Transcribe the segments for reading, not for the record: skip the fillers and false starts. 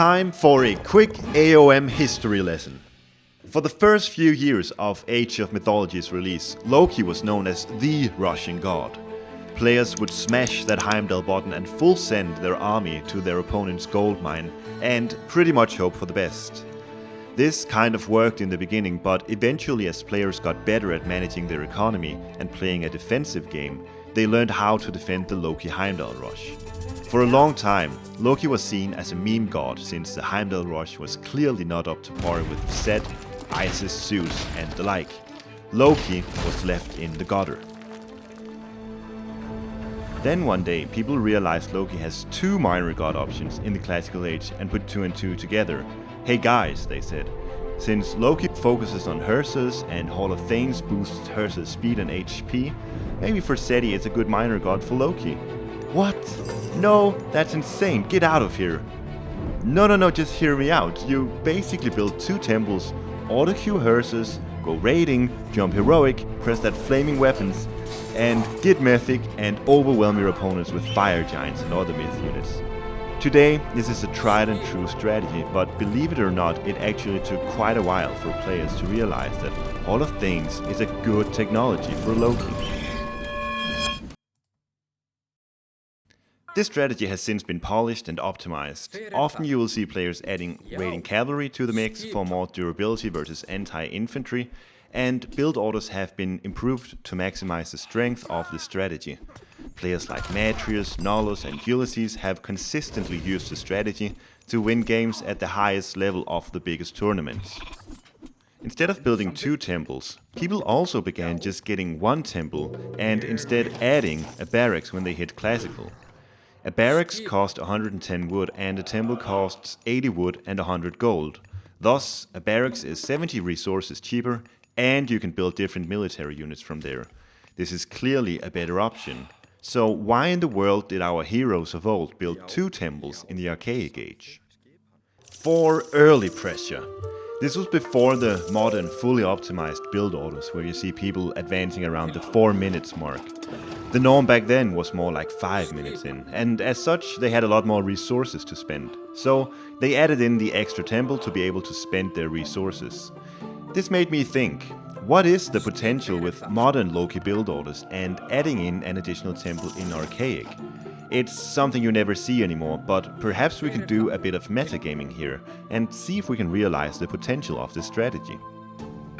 Time for a quick AOM history lesson. For the first few years of Age of Mythology's release, Loki was known as the Russian god. Players would smash that Heimdall button and full send their army to their opponent's gold mine and pretty much hope for the best. This kind of worked in the beginning, but eventually as players got better at managing their economy and playing a defensive game, they learned how to defend the Loki Heimdall rush. For a long time, Loki was seen as a meme god since the Heimdall rush was clearly not up to par with Set, Isis, Zeus and the like. Loki was left in the gutter. Then one day, people realized Loki has two minor god options in the classical age and put two and two together. Hey guys, they said, since Loki focuses on Herses and Hall of Thanes boosts Herses' speed and HP, maybe Forseti is a good minor god for Loki. What? No, that's insane, get out of here. No, just hear me out. You basically build two temples, auto-queue Herses, go raiding, jump heroic, press that flaming weapons, and get mythic and overwhelm your opponents with fire giants and other myth units. Today, this is a tried and true strategy, but believe it or not, it actually took quite a while for players to realize that Hall of Things is a good technology for Loki. This strategy has since been polished and optimized. Often you will see players adding raiding cavalry to the mix for more durability versus anti-infantry, and build orders have been improved to maximize the strength of the strategy. Players like Matrius, Nolus and Ulysses have consistently used the strategy to win games at the highest level of the biggest tournaments. Instead of building two temples, people also began just getting one temple and instead adding a barracks when they hit classical. A barracks cost 110 wood and a temple costs 80 wood and 100 gold. Thus, a barracks is 70 resources cheaper and you can build different military units from there. This is clearly a better option. So why in the world did our heroes of old build two temples in the archaic age? For early pressure. This was before the modern fully optimized build orders where you see people advancing around the 4 minutes mark. The norm back then was more like 5 minutes in, and as such they had a lot more resources to spend. So they added in the extra temple to be able to spend their resources. This made me think, what is the potential with modern Loki build orders and adding in an additional temple in archaic? It's something you never see anymore, but perhaps we can do a bit of metagaming here and see if we can realize the potential of this strategy.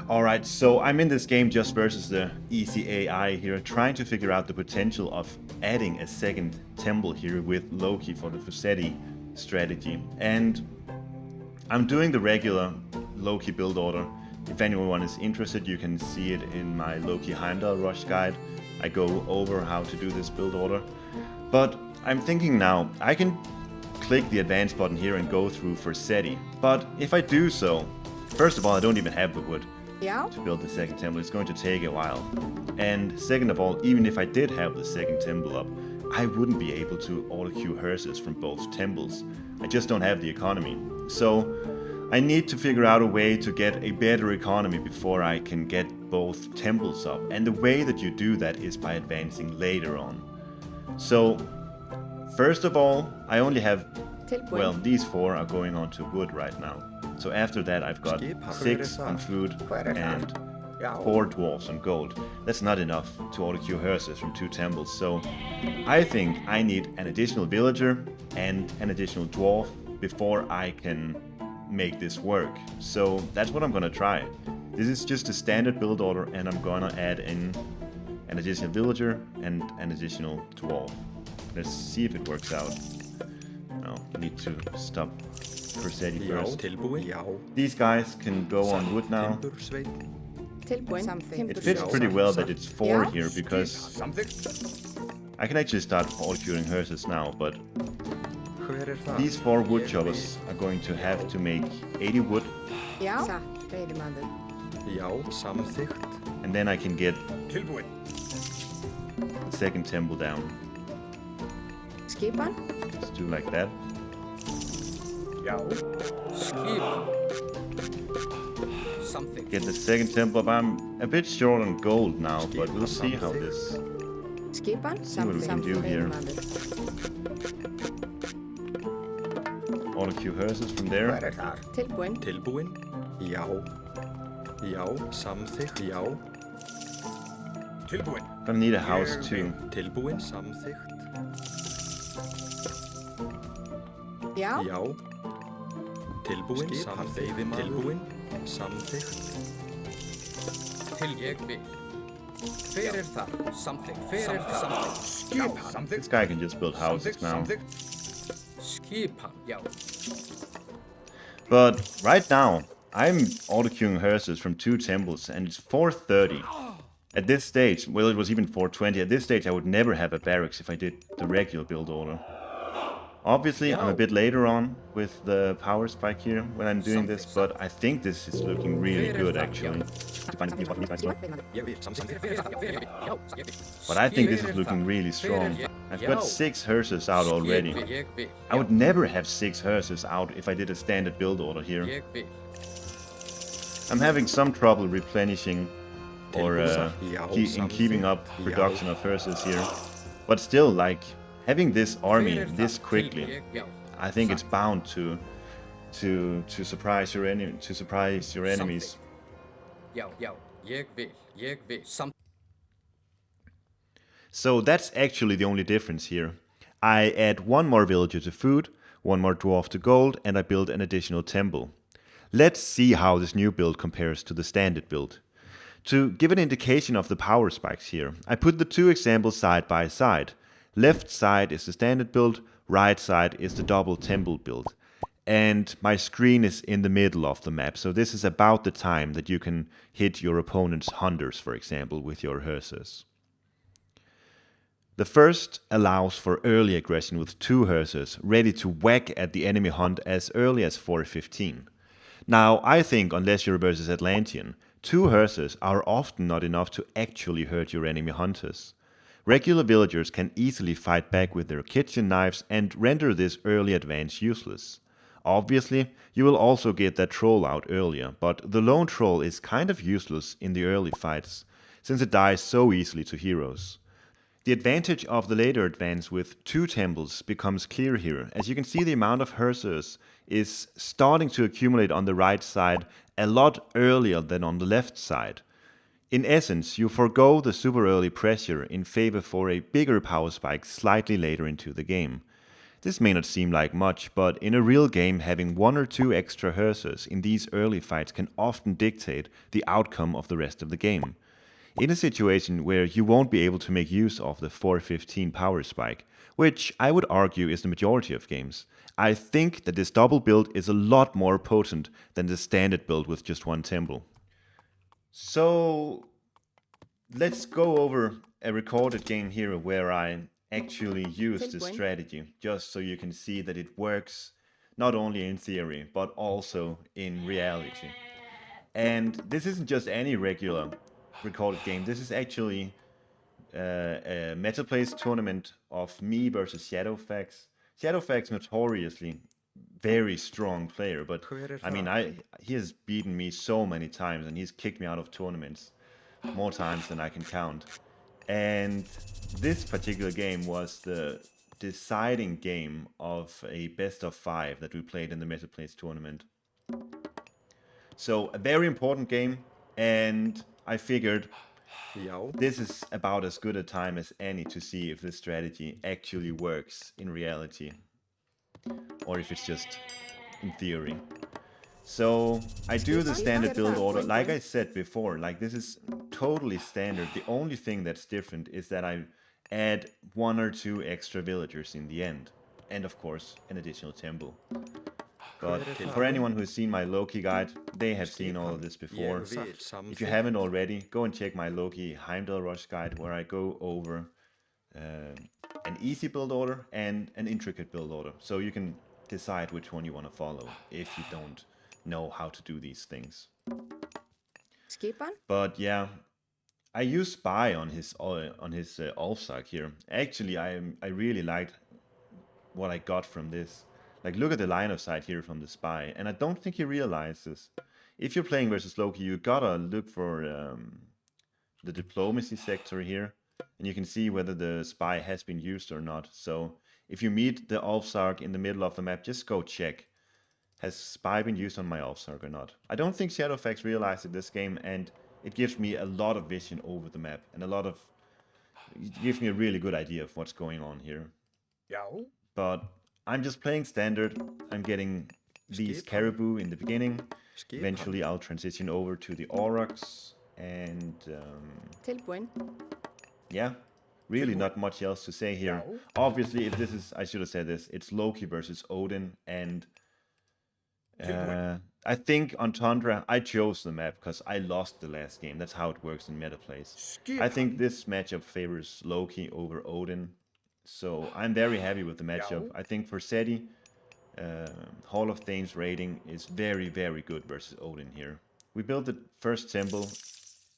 Alright, so I'm in this game just versus the easy AI here, trying to figure out the potential of adding a second temple here with Loki for the Forseti strategy. And I'm doing the regular Loki build order. If anyone is interested, you can see it in my Loki Heimdall Rush guide. I go over how to do this build order. But I'm thinking now, I can click the advanced button here and go through Forseti. But if I do so, first of all, I don't even have the wood to build the second temple. It's going to take a while. And second of all, even if I did have the second temple up, I wouldn't be able to auto-queue Herses from both temples. I just don't have the economy. So I need to figure out a way to get a better economy before I can get both temples up. And the way that you do that is by advancing later on. So, first of all, I only have, well, these 4 are going on to wood right now. So after that I've got 6 on food and 4 dwarves on gold. That's not enough to auto-queue Herses from 2 temples. So I think I need an additional villager and an additional dwarf before I can make this work. So that's what I'm gonna try. This is just a standard build order and I'm gonna add in an additional villager and an additional dwarf. Let's see if it works out. No, I need to stop Forseti first. These guys can go on wood now. It fits pretty well that it's 4 here because I can actually start auto-queuing Herses now, but these 4 wood choppers are going to have to make 80 wood. And then I can get the second temple down. Let's do like that. Get the second temple up. I'm a bit short on gold now, but we'll see how this. See what we can do here. auto-queue hearses from there. Hver klar. Tilbúin. Tilbúin? Já. Já. Samþykkt? Já. Tilbúin. Gonna need a house too. Tilbúin? Samþykkt? Já. Já. Tilbúin? Samþykkt? Tilbúin? Samþykkt? Ég vil. Hver það? Samþykkt. Hver það? Skipan. This guy can just build houses now. Skipan. Já. But right now, I'm auto-queuing hearses from 2 temples, and it's 4:30. At this stage, well, it was even 4:20. At this stage, I would never have a barracks if I did the regular build order. Obviously, I'm a bit later on with the power spike here when I'm doing this, but I think this is looking really good, actually. But I think this is looking really strong. I've got 6 hearses out already. I would never have 6 hearses out if I did a standard build order here. I'm having some trouble replenishing or keeping up production of hearses here. But still, like, having this army this quickly, I think it's bound to surprise your enemies. Jeg vil. So that's actually the only difference here. I add 1 more villager to food, 1 more dwarf to gold, and I build an additional temple. Let's see how this new build compares to the standard build. To give an indication of the power spikes here, I put the 2 examples side by side. Left side is the standard build, right side is the double temple build. And my screen is in the middle of the map, so this is about the time that you can hit your opponent's hunters, for example, with your hearses. The first allows for early aggression with 2 hearses, ready to whack at the enemy hunt as early as 4:15. Now, I think unless you're versus Atlantean, 2 hearses are often not enough to actually hurt your enemy hunters. Regular villagers can easily fight back with their kitchen knives and render this early advance useless. Obviously, you will also get that troll out earlier, but the lone troll is kind of useless in the early fights, since it dies so easily to heroes. The advantage of the later advance with 2 temples becomes clear here, as you can see the amount of hearses is starting to accumulate on the right side a lot earlier than on the left side. In essence, you forgo the super early pressure in favor for a bigger power spike slightly later into the game. This may not seem like much, but in a real game, having 1 or 2 extra hearses in these early fights can often dictate the outcome of the rest of the game. In a situation where you won't be able to make use of the 4:15 power spike, which I would argue is the majority of games, I think that this double build is a lot more potent than the standard build with just 1 temple. So let's go over a recorded game here where I actually use this strategy, just so you can see that it works not only in theory, but also in reality. And this isn't just any regular recorded game. This is actually a Metaplays tournament of me versus Shadowfax. Shadowfax notoriously very strong player, but I mean, he has beaten me so many times, and he's kicked me out of tournaments more times than I can count. And this particular game was the deciding game of a best of 5 that we played in the Metaplays tournament. So a very important game, and I figured this is about as good a time as any to see if this strategy actually works in reality, or if it's just in theory. So I do the standard build order, like I said before, like this is totally standard. The only thing that's different is that I add 1 or 2 extra villagers in the end, and of course an additional temple. But for anyone who's seen my Loki guide, they have seen all of this before. If you haven't already, go and check my Loki Heimdall Rush guide, where I go over an easy build order and an intricate build order, so you can decide which one you want to follow if you don't know how to do these things. But yeah, I use Spy on his Ulfsark here. Actually, I really liked what I got from this. Like, look at the line of sight here from the Spy, and I don't think he realizes. If you're playing versus Loki, you gotta look for the diplomacy sector here, and you can see whether the Spy has been used or not. So if you meet the Ulfsark in the middle of the map, just go check. Has Spy been used on my Offzerg or not? I don't think Shadowfax realized it this game, and it gives me a lot of vision over the map, and it gives me a really good idea of what's going on here. Já. But I'm just playing standard. I'm getting these caribou in the beginning. Eventually I'll transition over to the Aurochs, and Tilbúin. yeah, really not much else to say here. Obviously, if this is, I should have said this, it's Loki versus Odin, and I think on Tundra, I chose the map because I lost the last game. That's how it works in meta plays. I think this matchup favors Loki over Odin, so I'm very happy with the matchup. I think for SETI, Hall of Thames rating is very, very good versus Odin here. We built the first temple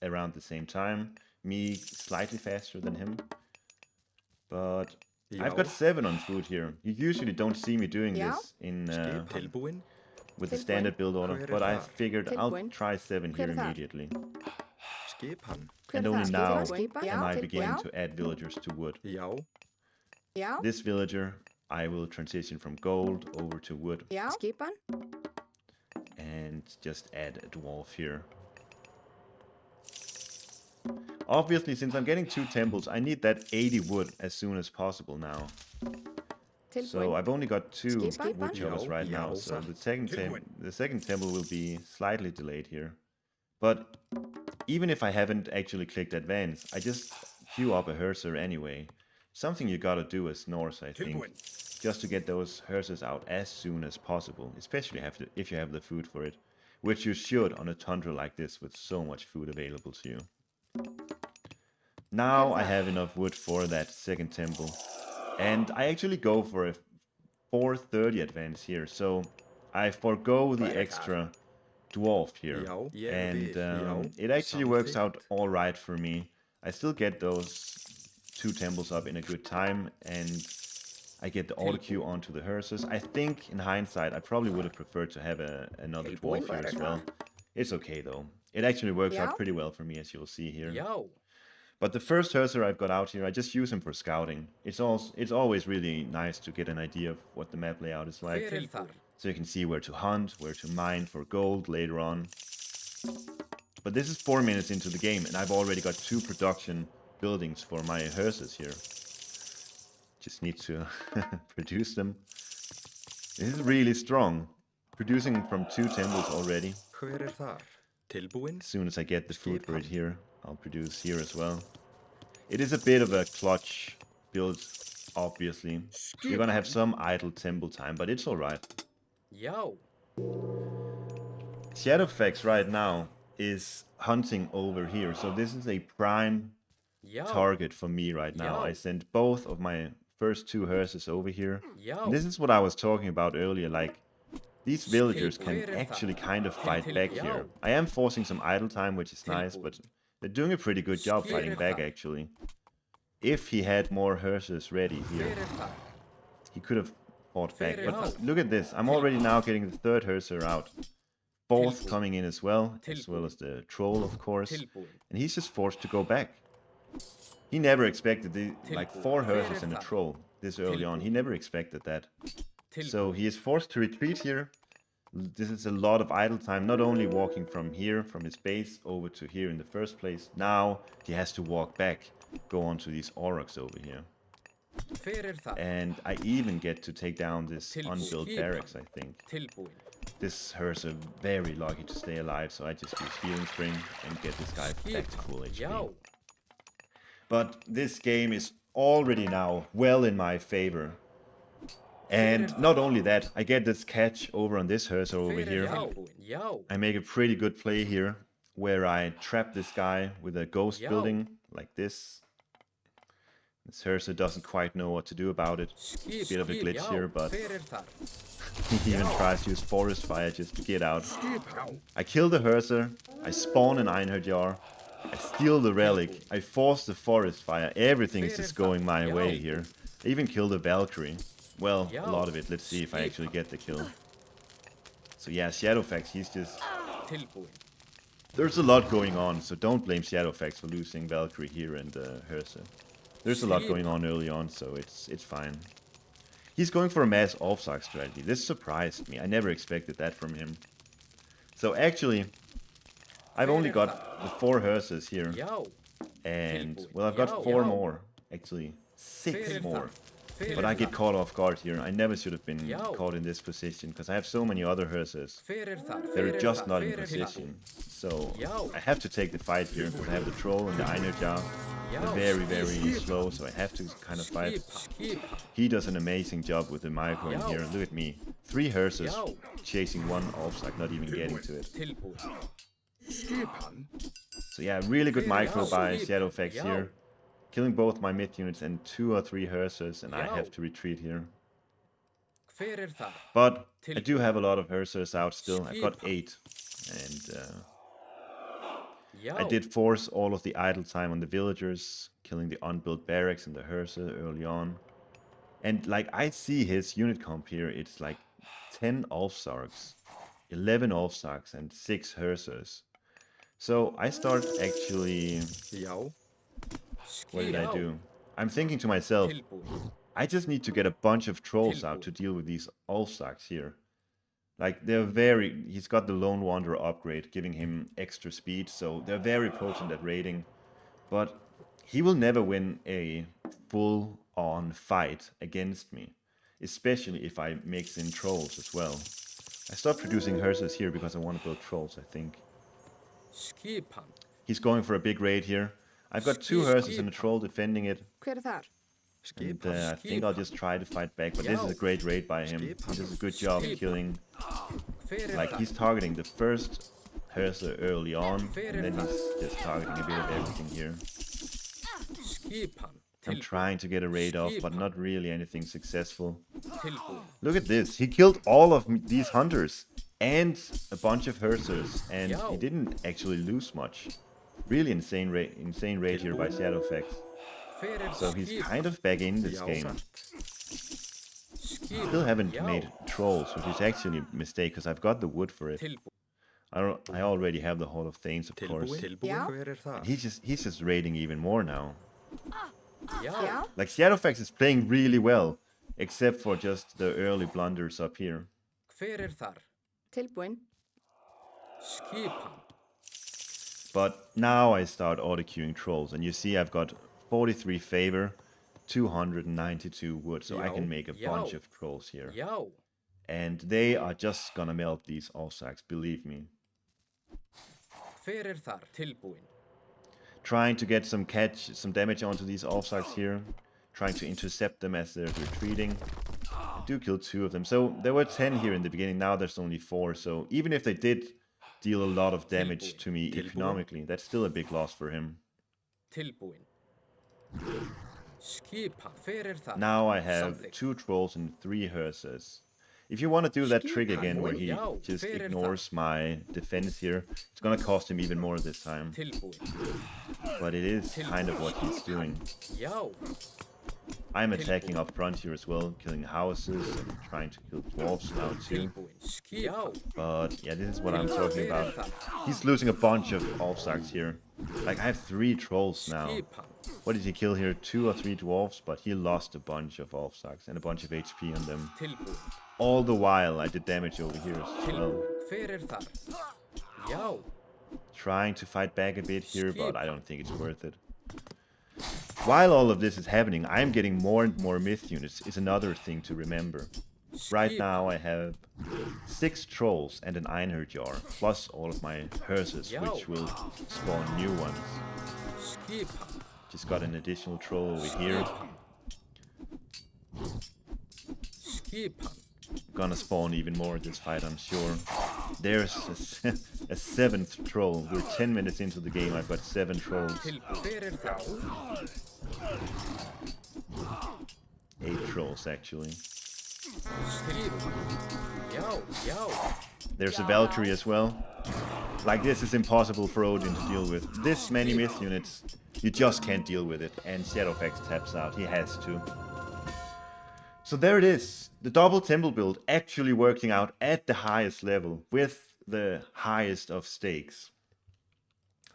around the same time, me slightly faster than him, but I've got 7 on food here. You usually don't see me doing this in Tilbúin. with the standard build order, but I figured I'll try 7 here immediately. Skipan. And only now Skipan. am I Já. beginning to add villagers to wood. Já. Já. This villager, I will transition from gold over to wood Já. Skipan. and just add a dwarf here. Obviously, since I'm getting 2 temples, I need that 80 wood as soon as possible now. So Tilbúin. I've only got 2 Skipan. wood choppers right now, Ja, so så. the second temple will be slightly delayed here. But even if I haven't actually clicked advance, I just queue up a Hearser anyway. Something you gotta do as Norse, I think, just to get those Hearsers out as soon as possible, especially if you have the food for it, which you should on a tundra like this with so much food available to you. Now I have enough wood for that second temple, and I actually go for a 430 advance here, so I forgo the extra dwarf here, Já. and Já. it actually works Samþykkt. out all right for me. I still get those 2 temples up in a good time, and I get the auto queue onto the Hearsers. I think in hindsight I probably would have preferred to have another dwarf here as well. It's okay though. It actually works out pretty well for me, as you'll see here. Já. But the first Hearser I've got out here, I just use him for scouting. It's always really nice to get an idea of what the map layout is like, Hver þar? so you can see where to hunt, where to mine for gold later on. But this is 4 minutes into the game, and I've already got 2 production buildings for my Hearsers here. Just need to produce them. This is really strong. Producing from 2 temples already. Hver þar? Tilbúin. As soon as I get the food for it here, I'll produce here as well. It is a bit of a clutch build, obviously. You're gonna have some idle temple time, but it's alright. Já. Shadowfax right now is hunting over here, so this is a prime Já. target for me right now. Yeah. I sent both of my first 2 Hearsers over here. Yeah. And this is what I was talking about earlier, like, these villagers can Tilbúin. actually kind of fight back Já. here. I am forcing some idle time, which is nice, but they're doing a pretty good job fighting back, Tilbúin. actually. If he had more Hearsers ready here, Hver þar? he could have fought back. Tilbúin. But look at this, I'm already now getting the 3rd Hearser out. 4th Tilbúin. coming in as well Tilbúin. as the troll, of course. Tilbúin. And he's just forced to go back. He never expected like Tilbúin. 4 Hearsers and a Hver þar? troll this early on. He never expected that. Tilbúin. So he is forced to retreat here. This is a lot of idle time, not only walking from here, from his base, over to here in the first place. Now he has to walk back, go on to these Aurochs over here. Hver þar? And I even get to take down this Tilbúin. unbuilt barracks, I think. Tilbúin. This Hearser very lucky to stay alive, so I just use Healing Spring and get this guy back to full HP. Já. But this game is already now well in my favor. And not only that, I get this catch over on this Hearser over Hver here. Tilbúin. Já. I make a pretty good play here, where I trap this guy with a ghost Yeah. building, like this. This Hearser doesn't quite know what to do about it. Skip. Bit of a glitch Já. here, but Hver þar? he even tries to use Forest Fire just to get out. Já. I kill the Hearser, I spawn an Einhard Jar, I steal the relic, I force the Forest Fire, everything is just going my way here. I even kill the Valkyrie. Well, a lot of it. Let's see if I actually get the kill. So yeah, Shadowfax, he's just... Tilbúin. There's a lot going on, so don't blame Shadowfax for losing Valkyrie here and Hearser. There's a lot going on early on, so it's fine. He's going for a mass offside strategy. This surprised me. I never expected that from him. So actually, I've only got the 4 hearses here. Já. And, well, I've got 4 more. Actually, 6 more. But I get caught off guard here. I never should have been caught in this position, because I have so many other hearses. They're just not in position. So I have to take the fight here, because I have the troll and the Einerjar. They're very, very slow, so I have to kind of fight. He does an amazing job with the micro in here. Look at me. 3 hearses chasing 1 offside, not even getting to it. Skipan. So yeah, really good micro by Shadowfax here. Killing both my mid units and 2 or 3 hearses, and I have to retreat here. But I do have a lot of hearses out still. I've got 8. And I did force all of the idle time on the villagers, killing the unbuilt barracks and the hearser early on. And like, I see his unit comp here, it's like 10 Ulfsarks, 11 Ulfsarks and 6 hearsers. So I start actually... Já. What did I do? I'm thinking to myself, I just need to get a bunch of trolls out to deal with these Ulfsarks here. Like, they're very... He's got the Lone Wanderer upgrade, giving him extra speed, so they're very potent at raiding. But he will never win a full-on fight against me, especially if I mix in trolls as well. I stopped producing hearses here because I want to build trolls, I think. He's going for a big raid here. I've got 2 hearses and a troll defending it. Hver þar? And I think I'll just try to fight back, but this is a great raid by him. He does a good job killing. Like, he's targeting the first hearser early on, and then he's just targeting a bit of everything here. I'm trying to get a raid off, but not really anything successful. Look at this. He killed all of these hunters and a bunch of hearsers, and he didn't actually lose much. Really insane raid here by Shadowfax. So he's kind of back in this game. Still haven't made trolls, which is actually a mistake, because I've got the wood for it. I already have the Hall of Thanes, of course. Já. Hver þar? He's just raiding even more now. Já. Like, Shadowfax is playing really well, except for just the early blunders up here. Tilbúin. But now I start auto-queuing trolls, and you see I've got 43 favor, 292 wood, so I can make a bunch of trolls here. And they are just gonna melt these Ulfsarks, believe me. Trying to get some damage onto these Ulfsarks here. Trying to intercept them as they're retreating. I do kill 2 of them. So there were 10 here in the beginning, now there's only 4. So even if they did deal a lot of damage to me economically, that's still a big loss for him. Now I have 2 trolls and 3 hearsers. If you want to do that trick again where he just ignores my defense here, it's gonna cost him even more this time. But it is kind of what he's doing. I'm attacking up front here as well, killing houses and trying to kill dwarves now too. But yeah, this is what I'm talking about. He's losing a bunch of Ulfsarks here. Like, I have 3 trolls now. What did he kill here? 2 or 3 dwarves, but he lost a bunch of Ulfsarks and a bunch of HP on them. All the while I did damage over here as well. Trying to fight back a bit here, but I don't think it's worth it. While all of this is happening, I'm getting more and more myth units, is another thing to remember. Right now I have 6 trolls and an Einherjar, plus all of my hearses, which will spawn new ones. Just got an additional troll over here. Gonna spawn even more this fight, I'm sure. There's a 7th troll. We're 10 minutes into the game, I've got 7 trolls. 8 trolls, actually. There's a Valkyrie as well. Like, this is impossible for Odin to deal with. This many myth units, you just can't deal with it. And Shadowfax taps out, he has to. So there it is. The double temple build actually working out at the highest level with the highest of stakes.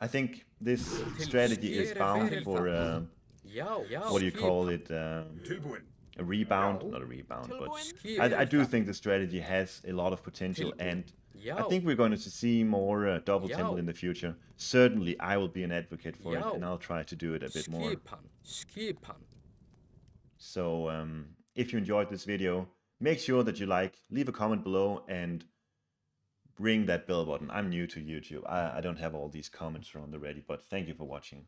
I think this strategy is bound for, what do you call it, a rebound, Yeah. not a rebound, but Skipan. I do think the strategy has a lot of potential, and I Yeah. think we're going to see more double temple Yeah. in the future. Certainly, I will be an advocate for it, Yeah. and I'll try to do it a bit more. Skipan. So, if you enjoyed this video, make sure that you leave a comment below, and ring that bell button. I'm new to YouTube. I don't have all these comments from the ready, but thank you for watching.